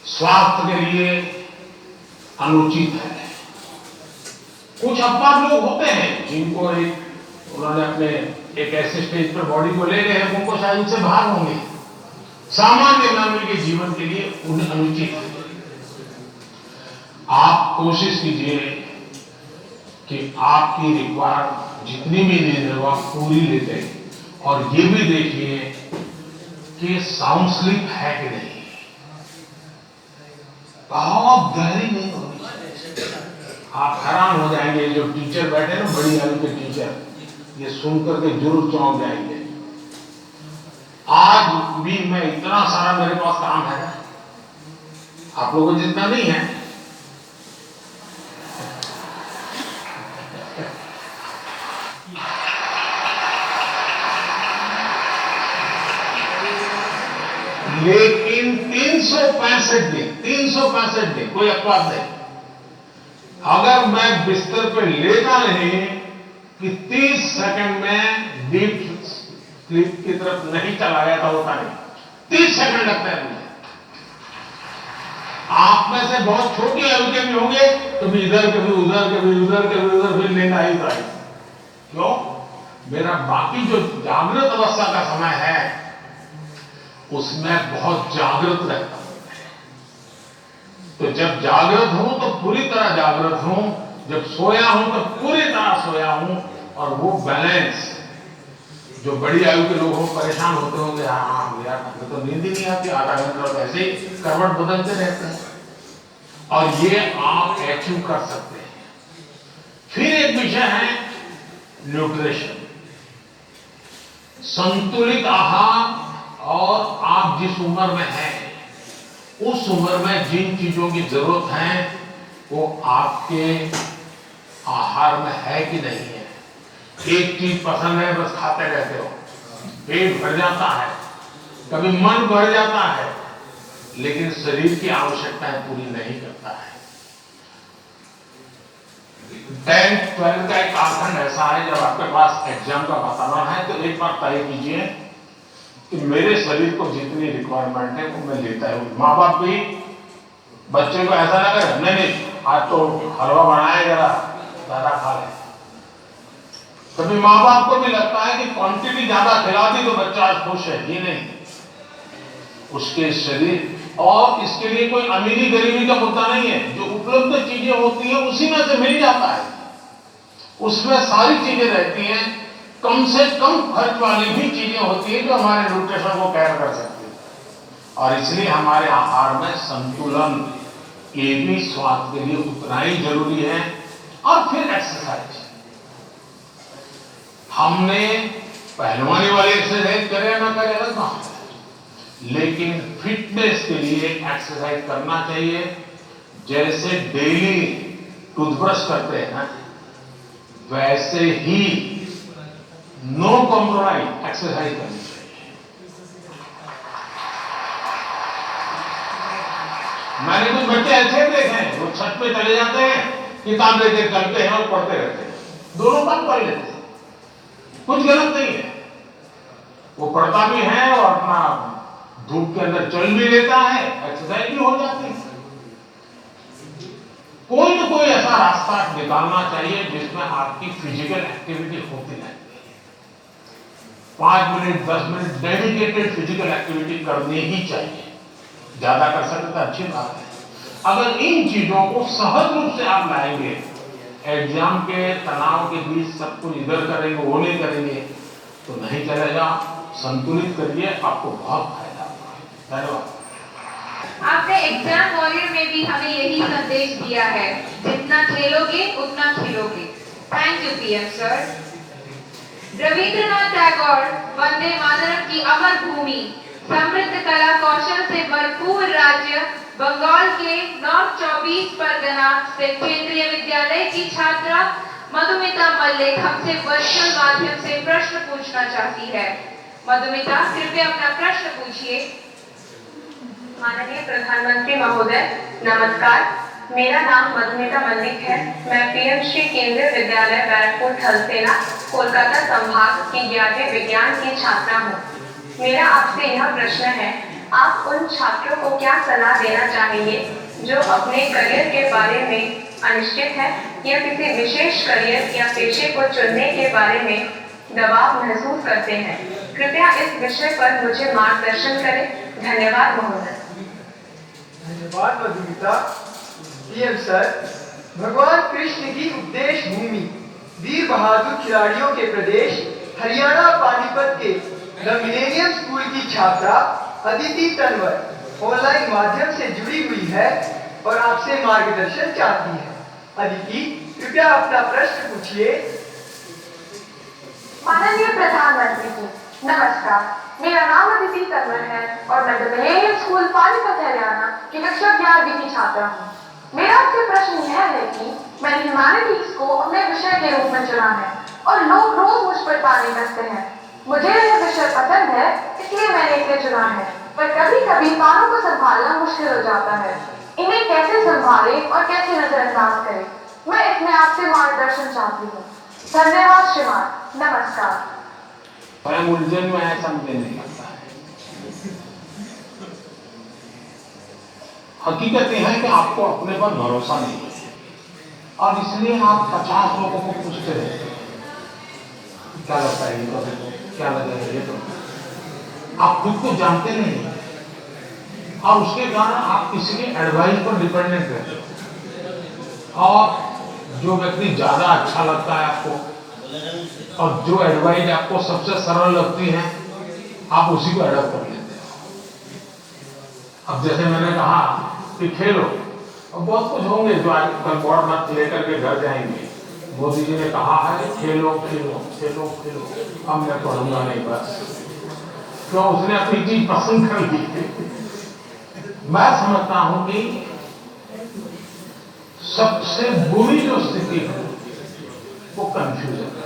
स्वास्थ्य के लिए अनुचित है। कुछ अपवाद लोग होते हैं जिनको उन्होंने अपने एक ऐसे स्टेज पर बॉडी को ले गए हैं, उनको शायद उनसे बाहर होंगे। सामान्य मानव के जीवन के लिए उन्हें अनुचित है। आप कोशिश कीजिए कि आपकी रिक्वायरमेंट जितनी भी नींद है वो आप पूरी लेते, और ये भी देखिए कि साउंड स्लीप है कि नहीं। बहुत गहरी नींद होनी चाहिए। आप हैरान हो जाएंगे, जो टीचर बैठे ना बड़ी आयु के टीचर, ये सुनकर के जरूर चौंक जाएंगे। आज भी मैं इतना सारा मेरे पास काम है, आप लोगों को जितना नहीं है, लेकिन 365 दिन कोई अपवाद नहीं। अगर मैं बिस्तर पे लेटा नहीं कि 30 सेकंड में डीप स्लीप की तरफ नहीं चला गया था, होता नहीं। 30 सेकंड लगते हैं मुझे। आप में से बहुत छोटी आयु के भी होंगे, कभी इधर कभी उधर, कभी उधर कभी उधर, फिर लेना ही था। क्यों? मेरा बाकी जो जागृत अवस्था का समय है उसमें बहुत जागृत रहता हूं। तो जब जागृत हूं तो पूरी तरह जागृत हूं, जब सोया हूं तो पूरी तरह सोया हूं। और वो बैलेंस, जो बड़ी आयु के लोग हो परेशान होते होंगे, हाँ यार हमें तो नींद ही नहीं आती, आधा घंटा ऐसे ही करवट बदलते रहते हैं, और ये आप अचीव कर सकते हैं। फिर एक विषय है न्यूट्रिशन, संतुलित आहार। और आप जिस उम्र में हैं उस उम्र में जिन चीजों की जरूरत है वो आपके आहार में है कि नहीं है। एक चीज पसंद है, बस खाते रहते हो, पेट भर जाता है, कभी मन भर जाता है, लेकिन शरीर की आवश्यकताएं पूरी नहीं करता है। 10th 12th का एक कालखंड ऐसा है जब आपके पास एग्जाम का वातावरण है, तो एक बार तय कीजिए कि मेरे शरीर को जितनी रिक्वायरमेंट है वो मैं लेता हूं। माँ बाप भी बच्चे को ऐसा ना करे, नहीं आज तो हलवा बनाया जरा ज्यादा खा ले। कभी माँ बाप को भी लगता है कि क्वांटिटी ज्यादा खिला दी तो बच्चा आज खुश है, ये नहीं। उसके शरीर, और इसके लिए कोई अमीरी गरीबी का मुद्दा नहीं है। जो उपलब्ध चीजें होती हैं उसी में से मिल जाता है, उसमें सारी चीजें रहती हैं। कम से कम खर्च वाली भी चीजें होती है जो हमारे न्यूट्रिशन को कैर कर सकती है। और इसलिए हमारे आहार में संतुलन, ये भी स्वास्थ्य के लिए उतना ही जरूरी है। और फिर एक्सरसाइज, हमने पहलवानी वाली एक्सरसाइज करे या ना करे अलग बात है, लेकिन फिटनेस के लिए एक्सरसाइज करना चाहिए। जैसे डेली टूथब्रश करते हैं ना, वैसे ही नो कॉम्प्रोमाइज एक्सरसाइज करनी चाहिए। मैंने कुछ बच्चे ऐसे देखे हैं, वो छत पे चले जाते हैं, किताब लेके चलते हैं और पढ़ते रहते हैं, दोनों काम कर लेते हैं। कुछ गलत नहीं है, वो पढ़ता भी है और अपना धूप के अंदर चल भी लेता है, एक्सरसाइज भी हो जाती है। कोई ना कोई ऐसा रास्ता निकालना चाहिए जिसमें आपकी फिजिकल एक्टिविटी होती रहती है। 5 minute 10 minute dedicated physical activity करनी ही चाहिए। ज्यादा कर सकते तो अच्छी बात है। अगर इन चीजों को सहज रूप से आप लाएंगे, एग्जाम के तनाव के बीच सब कुछ इधर करेंगे वो नहीं करेंगे तो नहीं चलेगा। संतुलित करिए, आपको बहुत फायदा होगा। धन्यवाद। आपने एग्जाम वॉरियर में भी हमें यही संदेश दिया है, जितना खेलोगे उतना खिलोगे। Thank you PM sir. Rabindranath Tagore Vande Mataram की अमर भूमि, समृद्ध कला कौशल से भरपूर राज्य बंगाल के नॉर्थ 24 परगना से केंद्रीय विद्यालय की छात्रा मधुमिता मल्लिक हमसे वर्चुअल माध्यम से प्रश्न पूछना चाहती है। मधुमिता, कृपया अपना प्रश्न पूछिए। माननीय प्रधानमंत्री महोदय, नमस्कार। मेरा नाम मधुमिता मल्लिक है। मैं पीएम श्री केंद्रीय विद्यालय बैरकपुर थलसेना कोलकाता संभाग की 11वीं विज्ञान की छात्रा हूँ। मेरा आपसे यह प्रश्न है, आप उन छात्रों को क्या सलाह देना चाहेंगे जो अपने करियर के बारे में अनिश्चित है या किसी विशेष करियर या पेशे को चुनने के बारे में दबाव महसूस करते हैं? कृपया इस विषय पर मुझे मार्गदर्शन करें। धन्यवाद महोदय। धन्यवाद मधुमिता। पीएम सर, भगवान कृष्ण की उपदेश भूमि, वीर बहादुर खिलाड़ियों के प्रदेश हरियाणा पानीपत के द मिलेनियम स्कूल की छात्रा अदिति तनवर ऑनलाइन माध्यम से जुड़ी हुई है और आपसे मार्गदर्शन चाहती है। अदिति, कृपया अपना प्रश्न पूछिए। माननीय प्रधानमंत्री जी, नमस्कार। मेरा नाम अदिति तन्वर है और मैं the millennium school Panipat Haryana की कक्षा 11वीं की छात्रा हूँ। मेरा आपसे प्रश्न यह है कि मैंने ह्यूमैनिटीज को अपने विषय के रूप में चुना है और लोग रोज मुझ पर ताने कसते हैं। मुझे यह विषय पसंद है, इसलिए मैंने इसे चुना है, पर कभी कभी तानों को संभालना मुश्किल हो जाता है। इन्हें कैसे संभाले और कैसे नजरअंदाज करें, मैं इसमें आपसे मार्गदर्शन चाहती हूँ। धन्यवाद श्रीमान, नमस्कार। स्वयं उलझन में है, समझे नहीं लगता है। हकीकत यह है कि आपको अपने पर भरोसा नहीं है और इसलिए आप 50 लोगों को पूछते रहते हैं क्या लगता है ये, तो क्या लगेगा ये, तो आप खुद को जानते नहीं और उसके कारण आप किसी के एडवाइस पर डिपेंडेंट रहते हो और जो व्यक्ति ज्यादा अच्छा लगता है आपको और जो एडवाइस आपको सबसे सरल लगती है आप उसी को एडॉप्ट कर लेते हो। अब जैसे मैंने कहा कि खेलो, और बहुत कुछ होंगे जो आज कल बोर्ड मत लेकर के घर जाएंगे। मोदी जी ने कहा है खेलो खेलो खेलो खेलो, अब मैं पढ़ूंगा नहीं बस, क्यों? उसने अपनी चीज पसंद कर ली। मैं समझता हूं कि सबसे बुरी जो स्थिति है वो कंफ्यूजन है।